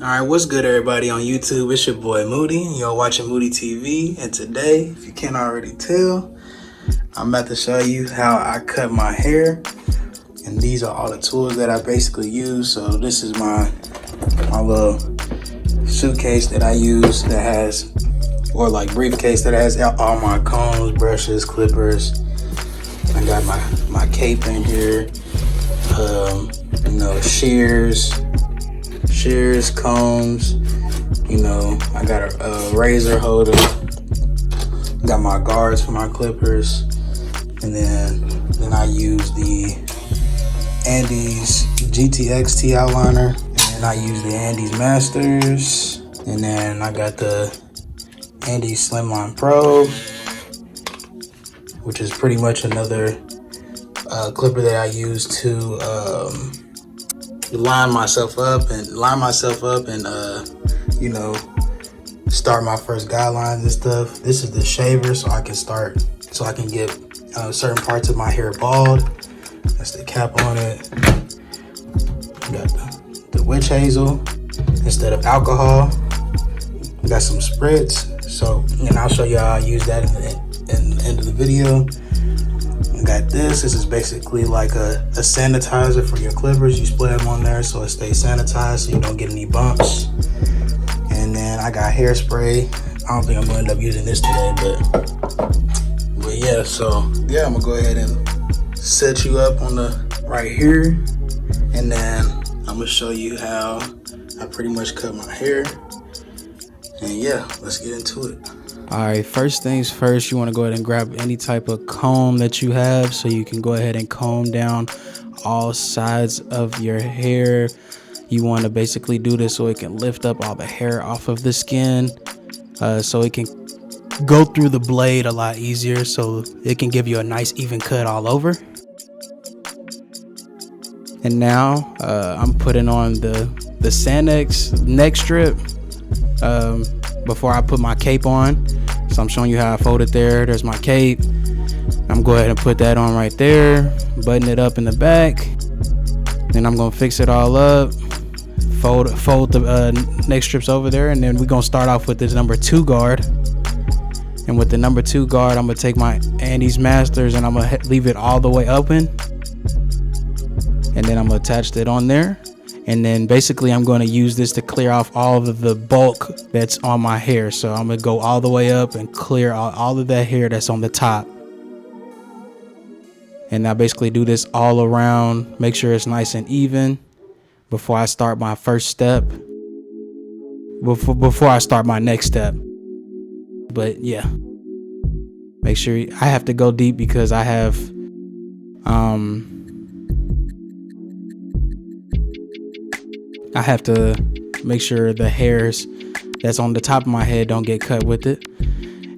Alright, what's good everybody on YouTube? It's your boy Moody. You're watching Moody TV, and today, if you can't already tell, I'm about to show you how I cut my hair. And these are all the tools that I basically use. So this is my little suitcase that I use that has, or like briefcase that has all my combs, brushes, clippers. I got my cape in here, shears, combs, I got a razor holder, got my guards for my clippers, and then I use the Andis GTX T-Outliner, and then I use the Andis Masters, and then I got the Andis Slimline Pro, which is pretty much another clipper that I use to line myself up and start my first guidelines and stuff. This is the shaver, so I can get certain parts of my hair bald. That's the cap on it. Got the witch hazel instead of alcohol. Got some spritz. And I'll show you how I use that in the end of the video. I got this. This is basically like a sanitizer for your clippers. You spray them on there so it stays sanitized so you don't get any bumps. And then I got hairspray. I don't think I'm gonna end up using this today, but yeah. So yeah, I'm gonna go ahead and set you up on the right here, and then I'm gonna show you how I pretty much cut my hair. And yeah, let's get into it. Alright, first things first, you want to go ahead and grab any type of comb that you have so you can go ahead and comb down all sides of your hair. You want to basically do this so it can lift up all the hair off of the skin, so it can go through the blade a lot easier, so it can give you a nice even cut all over. And now I'm putting on the Sanek neck strip before I put my cape on. So I'm showing you how I fold it there. There's my cape. I'm going to go ahead and put that on right there, button it up in the back. Then I'm going to fix it all up, fold the neck strips over there, and then we're going to start off with this number 2 guard. And with the number 2 guard, I'm going to take my Andis Masters and I'm going to leave it all the way open. And then I'm going to attach it on there. And then basically I'm going to use this to clear off all of the bulk that's on my hair. So I'm going to go all the way up and clear all of that hair that's on the top. And I basically do this all around, make sure it's nice and even before I start my first step, before I start my next step. But yeah, make sure I have to go deep because I have to make sure the hairs that's on the top of my head don't get cut with it.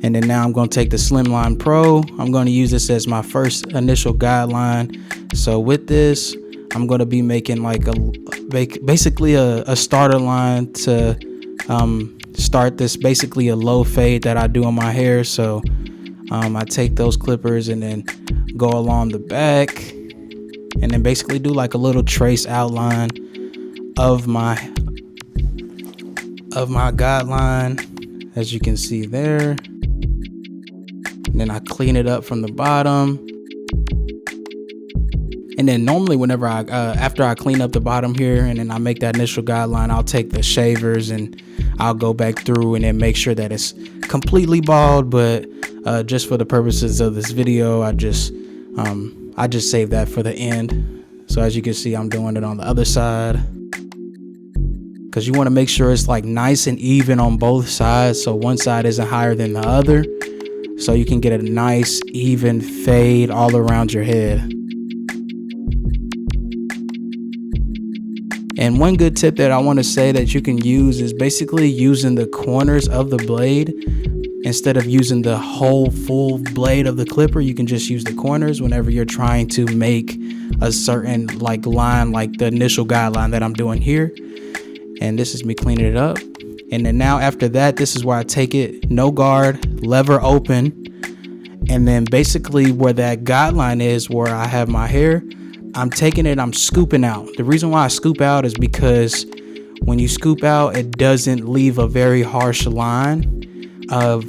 And then now I'm going to take the Slimline Pro. I'm going to use this as my first initial guideline. So with this, I'm going to be making like basically a starter line to start this, basically a low fade that I do on my hair. So I take those clippers and then go along the back and then basically do like a little trace outline of my guideline, as you can see there. And then I clean it up from the bottom. And then normally whenever after I clean up the bottom here and then I make that initial guideline, I'll take the shavers and I'll go back through and then make sure that it's completely bald. But just for the purposes of this video, I just save that for the end. So as you can see, I'm doing it on the other side, because you want to make sure it's like nice and even on both sides, so one side isn't higher than the other, so you can get a nice even fade all around your head. And one good tip that I want to say that you can use is basically using the corners of the blade. Instead of using the whole full blade of the clipper, you can just use the corners whenever you're trying to make a certain like line, like the initial guideline that I'm doing here. And this is me cleaning it up. And then now after that, this is where I take it, no guard, lever open. And then basically where that guideline is, where I have my hair, I'm taking it, I'm scooping out. The reason why I scoop out is because when you scoop out, it doesn't leave a very harsh line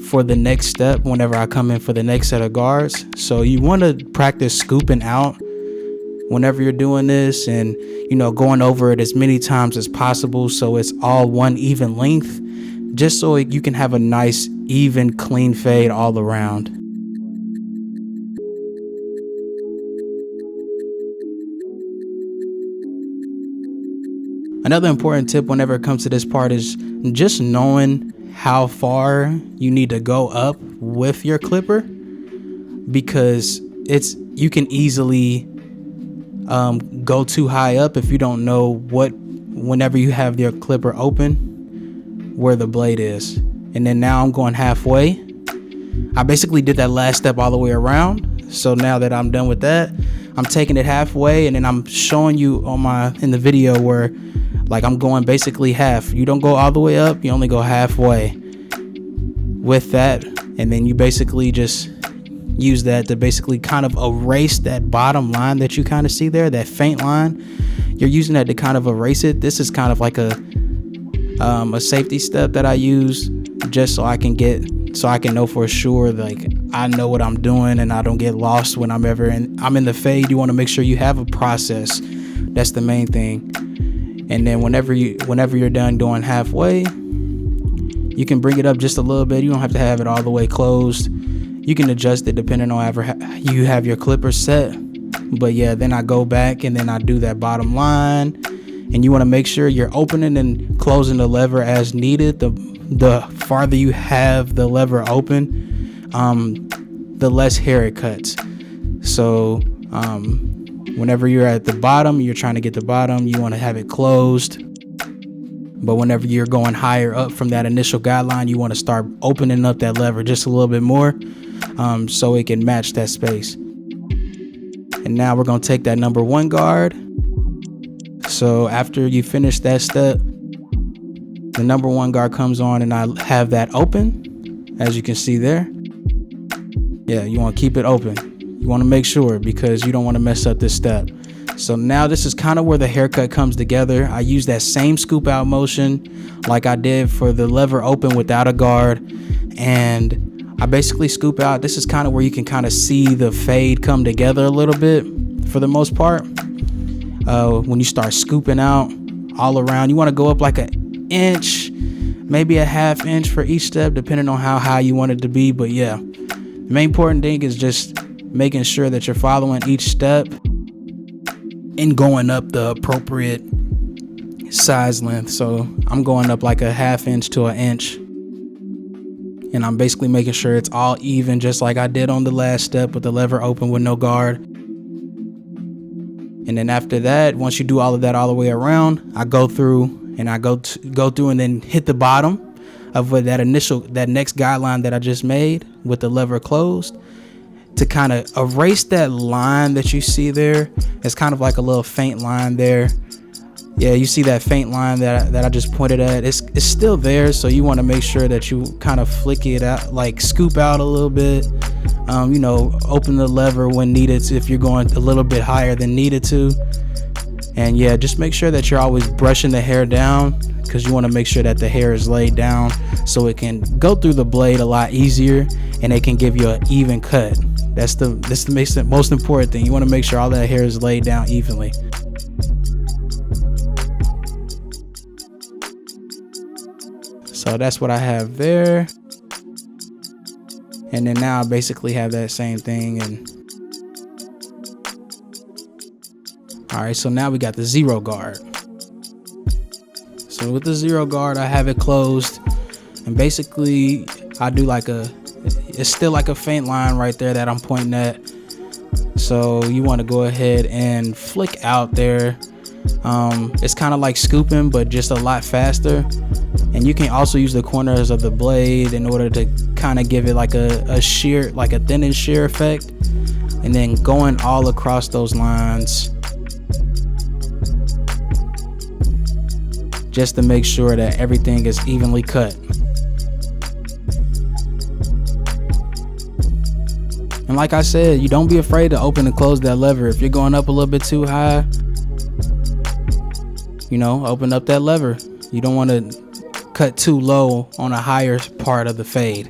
for the next step whenever I come in for the next set of guards. So you want to practice scooping out whenever you're doing this, and going over it as many times as possible so it's all one even length, just so you can have a nice even clean fade all around. Another important tip whenever it comes to this part is just knowing how far you need to go up with your clipper, because you can easily go too high up if you don't know whenever you have your clipper open, where the blade is. And then now I'm going halfway. I basically did that last step all the way around. So now that I'm done with that, I'm taking it halfway, and then I'm showing you in the video where like I'm going basically half. You don't go all the way up, you only go halfway with that. And then you basically just use that to basically kind of erase that bottom line that you kind of see there, that faint line. You're using that to kind of erase it. This is kind of like a safety step that I use just so I can know for sure, like I know what I'm doing and I don't get lost when I'm in the fade. You want to make sure you have a process. That's the main thing. And then whenever you're done going halfway, you can bring it up just a little bit. You don't have to have it all the way closed. You can adjust it depending on how you have your clipper set. But yeah, then I go back and then I do that bottom line. And you want to make sure you're opening and closing the lever as needed. The farther you have the lever open, the less hair it cuts. So whenever you're at the bottom, you're trying to get the bottom, you want to have it closed. But whenever you're going higher up from that initial guideline, you want to start opening up that lever just a little bit more, so it can match that space. And now we're going to take that number 1 guard. So after you finish that step, the number 1 guard comes on, and I have that open, as you can see there. Yeah, you want to keep it open. You want to make sure, because you don't want to mess up this step. So now this is kind of where the haircut comes together. I use that same scoop out motion like I did for the lever open without a guard, and I basically scoop out. This is kind of where you can kind of see the fade come together a little bit for the most part. When you start scooping out all around, you want to go up like an inch, maybe a half inch for each step, depending on how high you want it to be. But yeah, the main important thing is just making sure that you're following each step and going up the appropriate size length. So I'm going up like a half inch to an inch, and I'm basically making sure it's all even, just like I did on the last step with the lever open with no guard. And then after that, once you do all of that all the way around, I go through and then hit the bottom of what that next guideline that I just made with the lever closed, to kind of erase that line that you see there. It's kind of like a little faint line there. Yeah, you see that faint line that I just pointed at. It's still there, so you want to make sure that you kind of flick it out, like scoop out a little bit. Open the lever when needed if you're going a little bit higher than needed to. And yeah, just make sure that you're always brushing the hair down, because you want to make sure that the hair is laid down so it can go through the blade a lot easier and it can give you an even cut. That's the most important thing. You want to make sure all that hair is laid down evenly. So that's what I have there. And then now I basically have that same thing. And all right, so now we got the 0 guard. So with the 0 guard, I have it closed, and basically I do it's still like a faint line right there that I'm pointing at. So you want to go ahead and flick out there. It's kind of like scooping, but just a lot faster. And you can also use the corners of the blade in order to kind of give it like a shear, like a thin and shear effect. And then going all across those lines, just to make sure that everything is evenly cut. And like I said, you don't be afraid to open and close that lever. If you're going up a little bit too high, open up that lever. You don't want to cut too low on a higher part of the fade.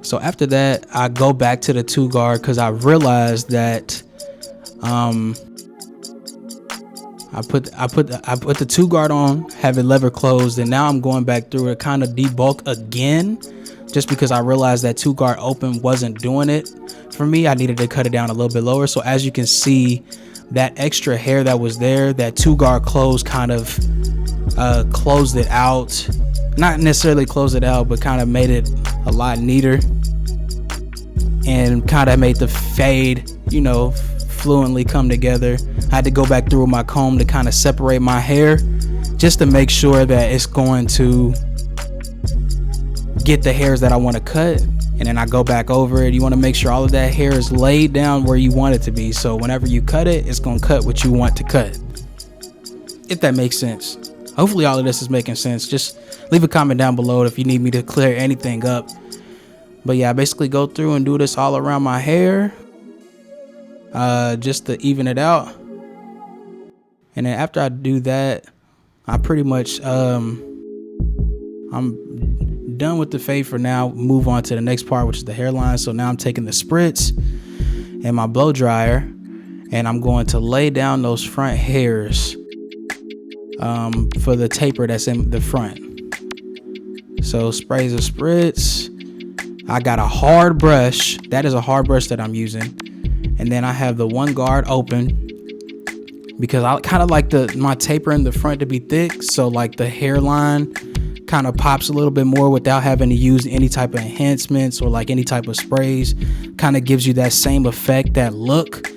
So after that, I go back to the 2 guard because I realized that I put the 2 guard on, have it lever closed, and now I'm going back through it, kind of debulk again, just because I realized that 2 guard open wasn't doing it for me. I needed to cut it down a little bit lower. So as you can see, that extra hair that was there, that 2 guard close kind of closed it out. Not necessarily closed it out, but kind of made it a lot neater and kind of made the fade, you know, fluently come together. I had to go back through with my comb to kind of separate my hair just to make sure that it's going to get the hairs that I want to cut. And then I go back over it. You want to make sure all of that hair is laid down where you want it to be. So whenever you cut it, it's going to cut what you want to cut. If that makes sense. Hopefully all of this is making sense. Just leave a comment down below if you need me to clear anything up. But yeah, I basically go through and do this all around my hair. Just to even it out. And then after I do that, I pretty much I'm done with the fade for now. Move on to the next part, which is the hairline. So now I'm taking the Spritz and my blow dryer, and I'm going to lay down those front hairs for the taper that's in the front. So sprays of Spritz. I got a hard brush. That is a hard brush that I'm using. And then I have the 1 guard open because I kind of like my taper in the front to be thick. So like the hairline kind of pops a little bit more without having to use any type of enhancements or like any type of sprays. Kind of gives you that same effect, that look,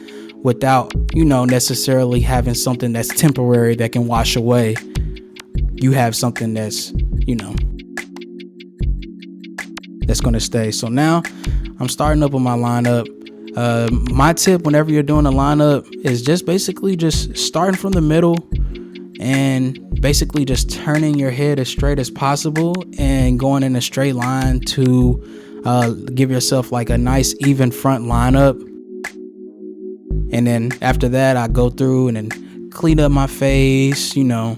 without, you know, necessarily having something that's temporary that can wash away. You have something that's, you know, that's going to stay. So now I'm starting up with my lineup. My tip whenever you're doing a lineup is just basically just starting from the middle and basically just turning your head as straight as possible and going in a straight line to give yourself like a nice even front lineup. And then after that, I go through and then clean up my face, you know,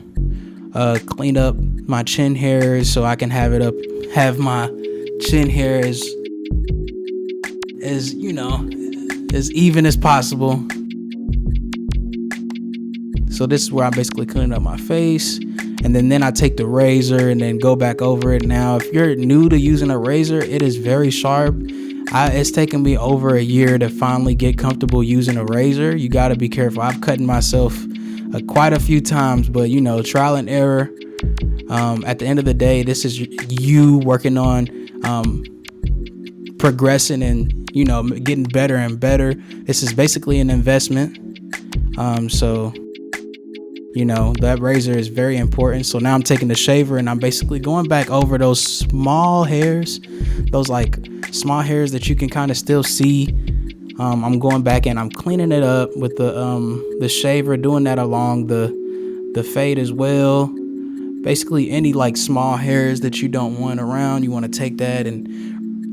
clean up my chin hairs so I can have my chin hair as you know, as even as possible. So this is where I'm basically cleaning up my face, and then I take the razor and then go back over it. Now if you're new to using a razor, it is very sharp. It's taken me over a year to finally get comfortable using a razor. You got to be careful. I've cut myself quite a few times, but you know, trial and error. At the end of the day, this is you working on progressing and, you know, getting better and better. This is basically an investment. So, you know, that razor is very important. So now I'm taking the shaver and I'm basically going back over those small hairs, those like small hairs that you can kind of still see. I'm going back and I'm cleaning it up with the shaver, doing that along the fade as well. Basically any like small hairs that you don't want around, you want to take that and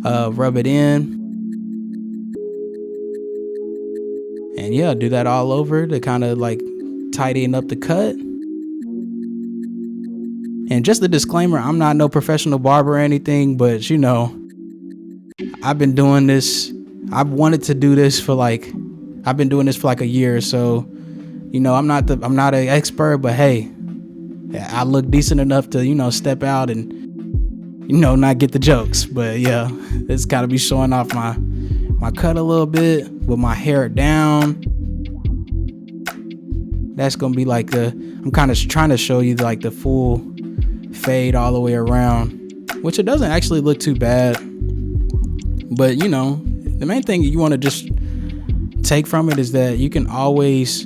rub it in. And yeah, do that all over to kind of like tidying up the cut. And just a disclaimer, I'm not no professional barber or anything, but you know, I've been doing this. I've wanted to do this for like, I've been doing this for like a year. So, you know, I'm not an expert, but hey, I look decent enough to, you know, step out and, you know, not get the jokes. But yeah, it's got to be showing off my cut a little bit with my hair down. That's gonna be like I'm kind of trying to show you like the full fade all the way around, which it doesn't actually look too bad. But you know, the main thing you want to just take from it is that you can always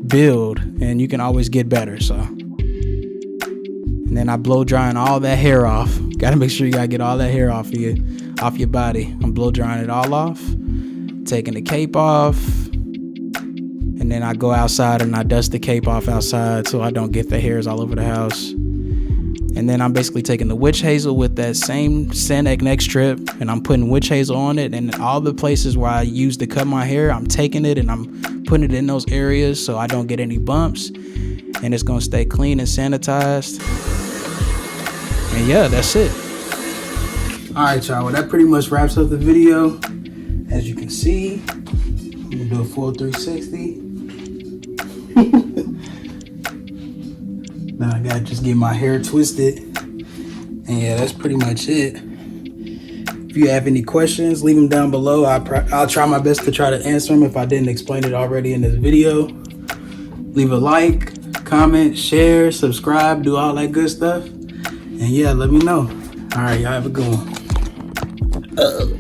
build and you can always get better. So, and then I blow drying all that hair off. Got to make sure you gotta get all that hair off your body. I'm blow drying it all off, taking the cape off, and then I go outside and I dust the cape off outside so I don't get the hairs all over the house. And then I'm basically taking the witch hazel with that same Sanek neck strip, and I'm putting witch hazel on it, and all the places where I used to cut my hair, I'm taking it and I'm putting it in those areas so I don't get any bumps, and it's gonna stay clean and sanitized. And yeah, that's it. All right, y'all, well, that pretty much wraps up the video. As you can see, I'm gonna do a full 360. Now I gotta just get my hair twisted. And yeah, that's pretty much it. If you have any questions, leave them down below. I'll try my best to try to answer them if I didn't explain it already in this video. Leave a like, comment, share, subscribe, do all that good stuff. And yeah, let me know. All right, y'all have a good one.